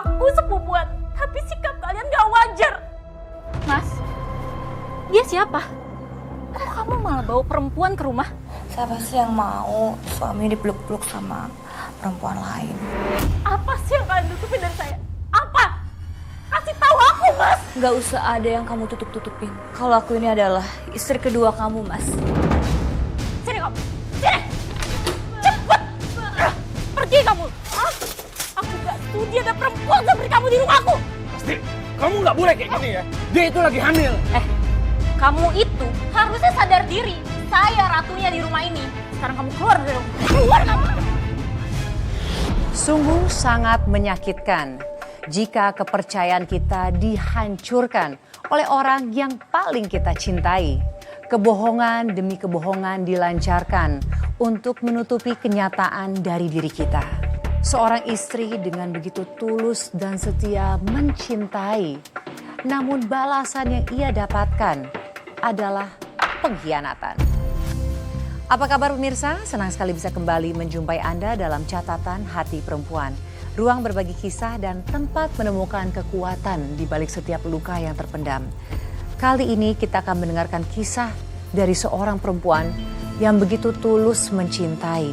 aku sepupuan, tapi sikap kalian gak wajar. Mas, dia siapa? Kok kamu malah bawa perempuan ke rumah? Siapa sih yang mau suami dipeluk-peluk sama perempuan lain? Apa sih yang kalian tutupin dari saya? Apa? Kasih tahu aku, Mas! Gak usah ada yang kamu tutup-tutupin. Kalau aku ini adalah istri kedua kamu, Mas. Sini kamu! Sini! Cepet! Pergi kamu! Aku gak studi ada perempuan seperti kamu di rumahku! Pasti, kamu nggak boleh kayak gini ya. Dia itu lagi hamil. Kamu itu harusnya sadar diri. Saya ratunya di rumah ini. Sekarang kamu keluar dari rumah. Keluar kamu! Sungguh sangat menyakitkan jika kepercayaan kita dihancurkan oleh orang yang paling kita cintai. Kebohongan demi kebohongan dilancarkan untuk menutupi kenyataan dari diri kita. Seorang istri dengan begitu tulus dan setia mencintai, namun balasan yang ia dapatkan adalah pengkhianatan. Apa kabar pemirsa? Senang sekali bisa kembali menjumpai Anda dalam catatan hati perempuan. Ruang berbagi kisah dan tempat menemukan kekuatan di balik setiap luka yang terpendam. Kali ini kita akan mendengarkan kisah dari seorang perempuan yang begitu tulus mencintai.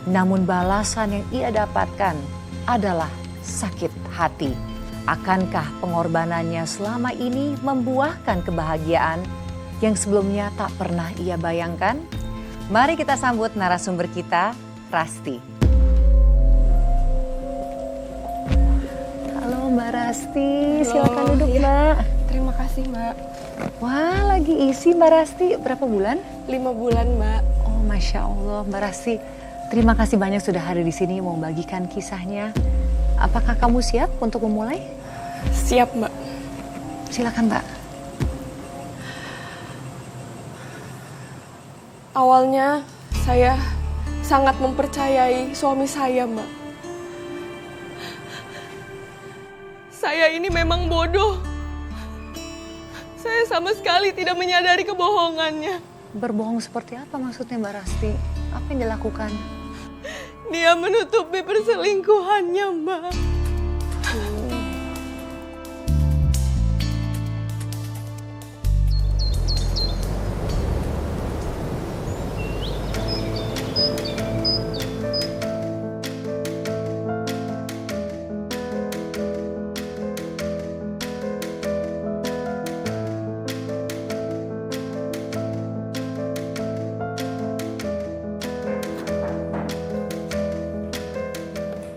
Namun balasan yang ia dapatkan adalah sakit hati. Akankah pengorbanannya selama ini membuahkan kebahagiaan yang sebelumnya tak pernah ia bayangkan? Mari kita sambut narasumber kita, Rasti. Halo Mbak Rasti, silakan duduk Mbak. Terima kasih Mbak. Wah, lagi isi Mbak Rasti. Berapa bulan? 5 bulan Mbak. Oh, Masya Allah Mbak Rasti. Terima kasih banyak sudah hadir di sini mau membagikan kisahnya. Apakah kamu siap untuk memulai? Siap Mbak. Silakan Mbak. Awalnya saya sangat mempercayai suami saya Mbak. Saya ini memang bodoh. Saya sama sekali tidak menyadari kebohongannya. Berbohong seperti apa maksudnya Mbak Rasti? Apa yang dilakukan? Dia menutupi perselingkuhannya Mbak.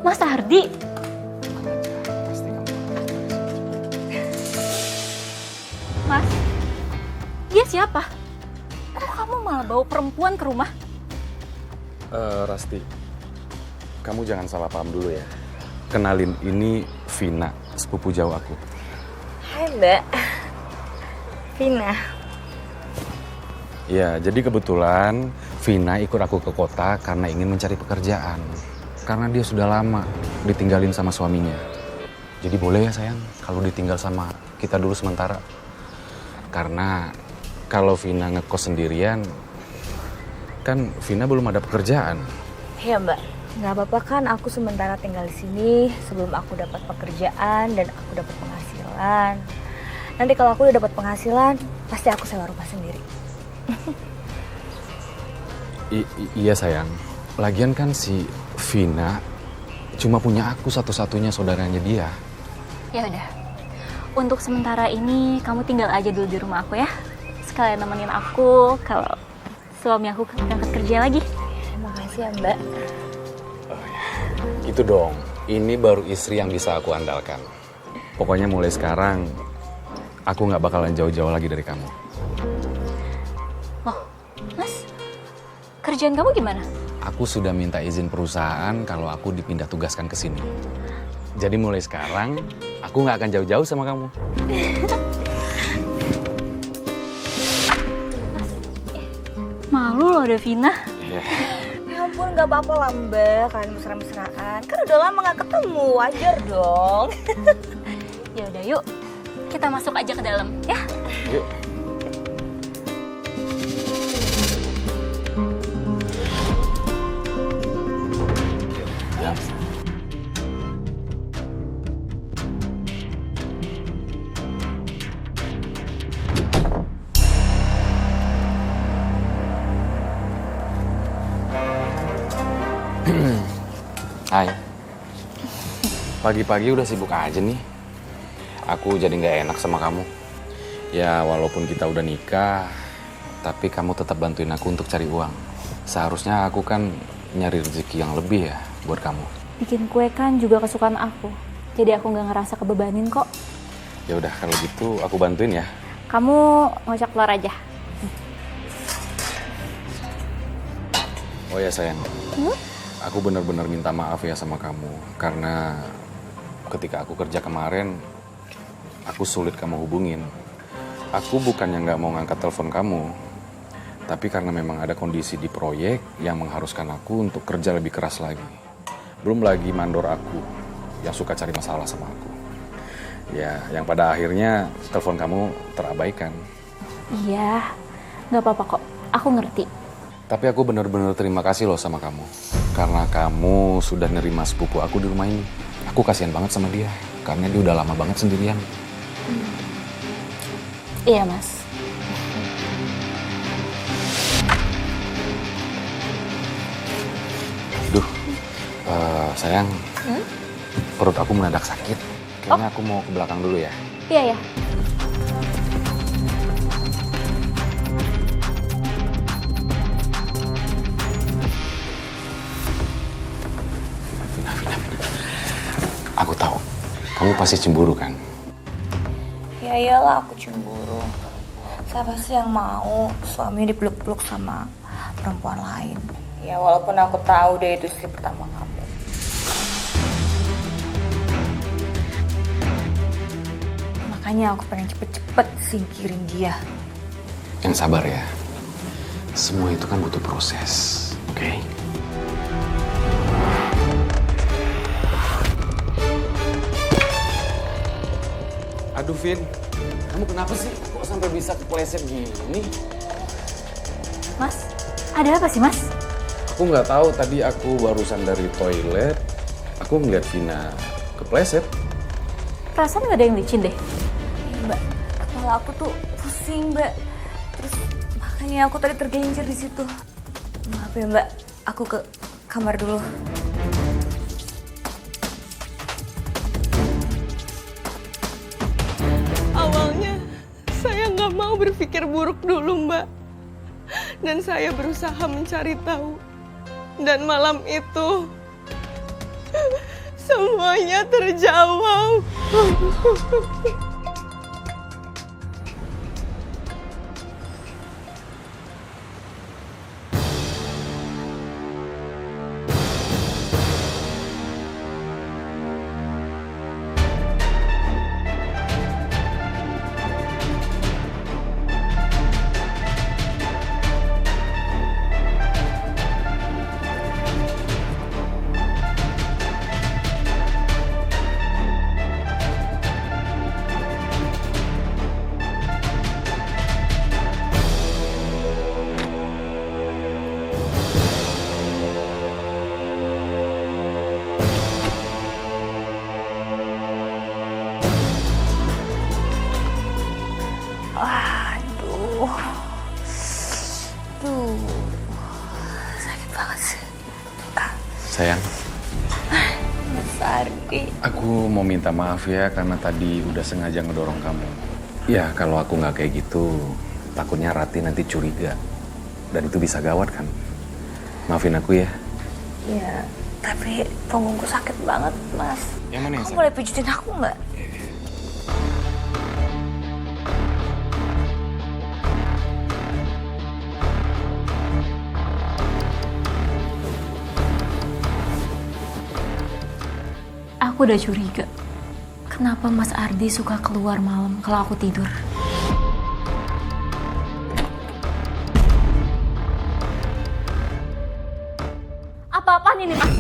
Mas Ardi! Mas, dia siapa? Kok kamu malah bawa perempuan ke rumah? Rasti, kamu jangan salah paham dulu ya. Kenalin, ini Vina, sepupu jauh aku. Hai Mbak. Vina. Ya, jadi kebetulan Vina ikut aku ke kota karena ingin mencari pekerjaan. Karena dia sudah lama ditinggalin sama suaminya. Jadi boleh ya sayang, kalau ditinggal sama kita dulu sementara. Karena kalau Vina ngekos sendirian, kan Vina belum ada pekerjaan. Iya Mbak, nggak apa-apa kan aku sementara tinggal di sini sebelum aku dapat pekerjaan dan aku dapat penghasilan. Nanti kalau aku udah dapat penghasilan, pasti aku sewa rumah sendiri. Iya sayang, lagian kan si Vina cuma punya aku satu-satunya saudaranya dia. Ya udah. Untuk sementara ini kamu tinggal aja dulu di rumah aku ya. Sekalian nemenin aku kalau suami aku berangkat kerja lagi. Terima kasih ya Mbak. Gitu dong, ini baru istri yang bisa aku andalkan. Pokoknya mulai sekarang, aku nggak bakalan jauh-jauh lagi dari kamu. Loh, Mas, kerjaan kamu gimana? Aku sudah minta izin perusahaan kalau aku dipindah tugaskan ke sini. Jadi mulai sekarang, aku nggak akan jauh-jauh sama kamu. Malu loh Devina. Yeah. Ya ampun, nggak apa-apa lah Mbak, kalian mesra-mesraan. Kan udah lama nggak ketemu, wajar dong. Ya udah yuk, kita masuk aja ke dalam ya. Yuk. Hai. Pagi-pagi udah sibuk aja nih. Aku jadi nggak enak sama kamu. Ya walaupun kita udah nikah, tapi kamu tetap bantuin aku untuk cari uang. Seharusnya aku kan nyari rezeki yang lebih ya buat kamu. Bikin kue kan juga kesukaan aku. Jadi aku nggak ngerasa kebebanin kok. Ya udah kalau gitu aku bantuin ya. Kamu ngocok telur aja. Oh ya sayang, aku benar-benar minta maaf ya sama kamu. Karena ketika aku kerja kemarin, aku sulit kamu hubungin. Aku bukannya nggak mau ngangkat telepon kamu, tapi karena memang ada kondisi di proyek yang mengharuskan aku untuk kerja lebih keras lagi. Belum lagi mandor aku yang suka cari masalah sama aku. Ya, yang pada akhirnya telepon kamu terabaikan. Iya, nggak apa-apa kok. Aku ngerti. Tapi aku benar-benar terima kasih loh sama kamu. Karena kamu sudah nerima sepupu aku di rumah ini. Aku kasihan banget sama dia. Karena dia udah lama banget sendirian. Iya, Mas. Duh, sayang. Perut aku mendadak sakit. Kayaknya aku mau ke belakang dulu ya. Iya, ya. Aku tahu, kamu pasti cemburu kan? Ya iyalah aku cemburu. Siapa sih yang mau suami dipeluk-peluk sama perempuan lain? Ya walaupun aku tahu dia itu istri pertama kamu. Makanya aku pengen cepet-cepet singkirin dia. Yang sabar ya. Semua itu kan butuh proses, oke? Aduh, Vin. Kamu kenapa sih? Kok sampai bisa kepleset gini? Mas, ada apa sih, Mas? Aku nggak tahu, tadi aku barusan dari toilet. Aku ngeliat Vina kepleset. Perasaan nggak ada yang licin deh. Mbak, kepala aku tuh pusing, Mbak. Terus makanya aku tadi tergelincir di situ. Maaf ya, Mbak. Aku ke kamar dulu. Awalnya saya nggak mau berpikir buruk dulu, Mbak. Dan saya berusaha mencari tahu. Dan malam itu semuanya terjawab. Sakit banget sih. Sayang, Mas Ardi. aku mau minta maaf ya karena tadi udah sengaja ngedorong kamu. Ya, kalau aku nggak kayak gitu, takutnya Rati nanti curiga. Dan itu bisa gawat kan? Maafin aku ya. Ya, tapi punggungku sakit banget, Mas. Yang mana yang Kamu boleh pijitin aku nggak? Aku udah curiga. Kenapa Mas Ardi suka keluar malam kalau aku tidur? Apa-apaan ini, Mas?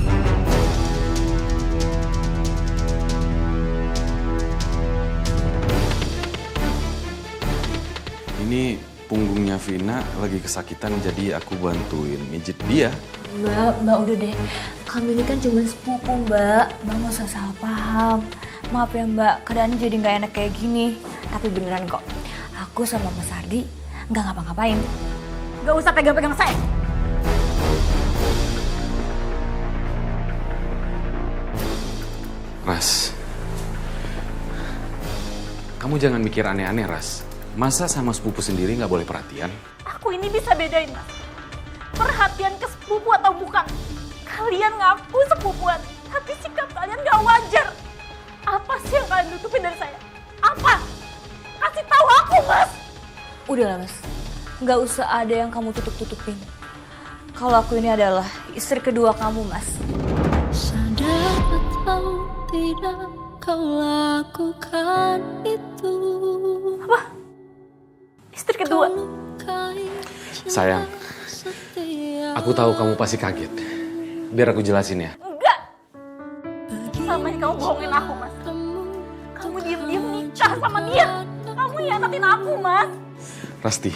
Ini punggungnya Vina lagi kesakitan jadi aku bantuin mijit dia. Mbak udah deh. Kami ini kan cuma sepupu, Mbak. Mbak nggak usah salah paham. Maaf ya, Mbak. Keadaannya jadi nggak enak kayak gini. Tapi beneran kok. Aku sama Mas Ardi nggak ngapa-ngapain. Gak usah pegang-pegang saya. Kamu jangan mikir aneh-aneh, Ras. Masa sama sepupu sendiri nggak boleh perhatian? Aku ini bisa bedain, Mas. Perhatian ke sepupu atau bukan. Kalian ngaku sepupuan, tapi sikap kalian gak wajar. Apa sih yang kalian tutupin dari saya? Apa? Kasih tahu aku, Mas. Udahlah Mas, nggak usah ada yang kamu tutup-tutupin. Kalau aku ini adalah istri kedua kamu, Mas. Sadar atau tidak kau lakukan itu. Apa? Istri kedua? Sayang, aku tahu kamu pasti kaget. Biar aku jelasin ya. Enggak. Selama ini kamu bohongin aku, Mas. Kamu diem-diem nikah sama dia. Kamu hianatin aku, Mas. Rasti,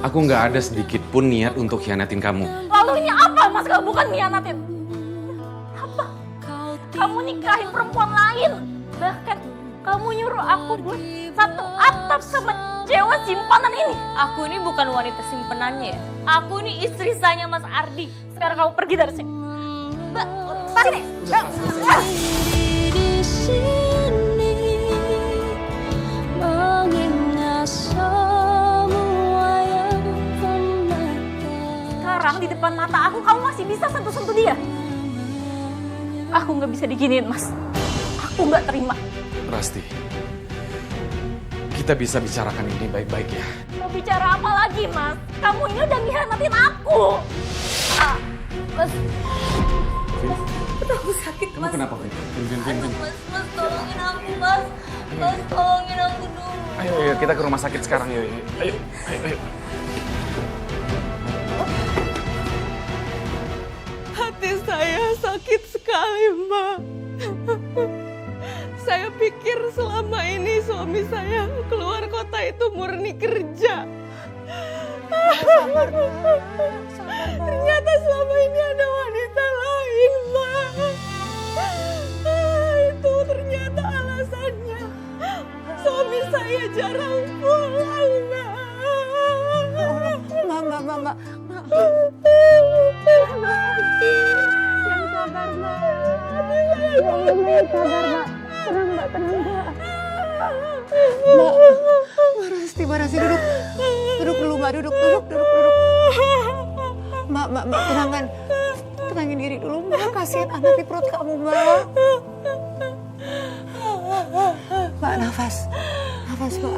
aku nggak ada sedikit pun niat untuk hianatin kamu. Lalu ini apa, Mas, kalau bukan hianatin? Apa? Kamu nikahin perempuan lain. Bahkan kamu nyuruh aku buat satu atap sama cewek simpanan ini. Aku ini bukan wanita simpenannya ya. Aku ini istri sahnya Mas Ardi. Sekarang kamu pergi dari sini. Mbak, lepas sini. Di sini mengingat semua yang pernah. Sekarang di depan mata aku kamu masih bisa sentuh-sentuh dia. Aku nggak bisa diginiin, Mas. Aku nggak terima. Rasti, kita bisa bicarakan ini baik-baik ya. Mau bicara apa lagi, Mas? Kamu ini udah ngianatin aku. Mas, Aku sakit, Kamu Mas. kenapa, Vin? Vin. Mas, tolongin aku, Mas. Mas, tolongin aku dulu. Ayo, kita ke rumah sakit sekarang, yuk. Ayo. Hati saya sakit sekali, Mbak. Saya pikir selama ini suami saya keluar kota itu murni kerja. Ternyata selama ini ada wanita lain, Mbak. Itu ternyata alasannya. Suami saya jarang pulang, Mbak. Mbak. Mbak Rasti duduk. Duduk dulu Mbak, duduk. Mbak, tenangin diri dulu Mbak, kasihan anak di perut kamu Mbak. Mbak, nafas Mbak.